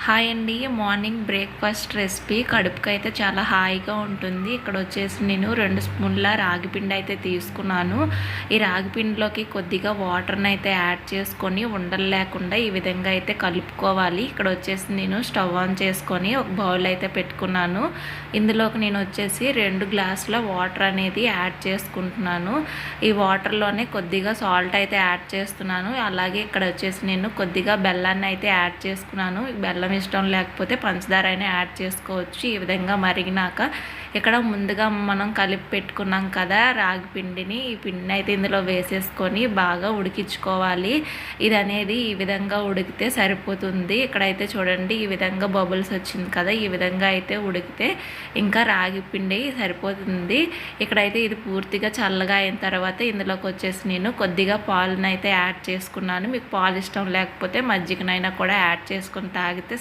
Hi అండి. Morning breakfast recipe కడుపుకైతే చాలా హాయిగా ఉంటుంది. ఇక్కడ వచ్చేసి నేను 2 స్పూన్ల రాగి పిండి అయితే తీసుకున్నాను. ఈ రాగి పిండిలోకి కొద్దిగా వాటర్ని అయితే యాడ్ చేసుకొని ఉండలు లేకుండా ఈ విధంగా అయితే కలుపుకోవాలి. ఇక్కడ వచ్చేసి నేను స్టవ్ ఆన్ చేసుకొని ఒక బౌల్ అయితే పెట్టుకున్నాను. ఇందులోకి నేను వచ్చేసి 2 గ్లాసుల వాటర్ అనేది యాడ్ చేసుకుంటున్నాను. ఈ వాటర్లోనే కొద్దిగా సాల్ట్ అయితే యాడ్ చేస్తున్నాను. అలాగే ఇక్కడ వచ్చేసి నేను కొద్దిగా బెల్లాన్ని అయితే యాడ్ చేసుకున్నాను. బెల్లం ఇష్టం లేకపోతే పంచదార అయినా యాడ్ చేసుకోవచ్చు. ఈ విధంగా మరిగినాక ఇక్కడ ముందుగా మనం కలిపి పెట్టుకున్నాం కదా రాగి పిండిని, ఈ పిండిని అయితే ఇందులో వేసేసుకొని బాగా ఉడికించుకోవాలి. ఇది అనేది ఈ విధంగా ఉడికితే సరిపోతుంది. ఇక్కడైతే చూడండి ఈ విధంగా బబుల్స్ వచ్చింది కదా, ఈ విధంగా అయితే ఉడికితే ఇంకా రాగి పిండి సరిపోతుంది. ఇక్కడైతే ఇది పూర్తిగా చల్లగా అయిన తర్వాత ఇందులోకి వచ్చేసి నేను కొద్దిగా పాలను అయితే యాడ్ చేసుకున్నాను. మీకు పాలు ఇష్టం లేకపోతే మజ్జిగనైనా కూడా యాడ్ చేసుకొని తాగితే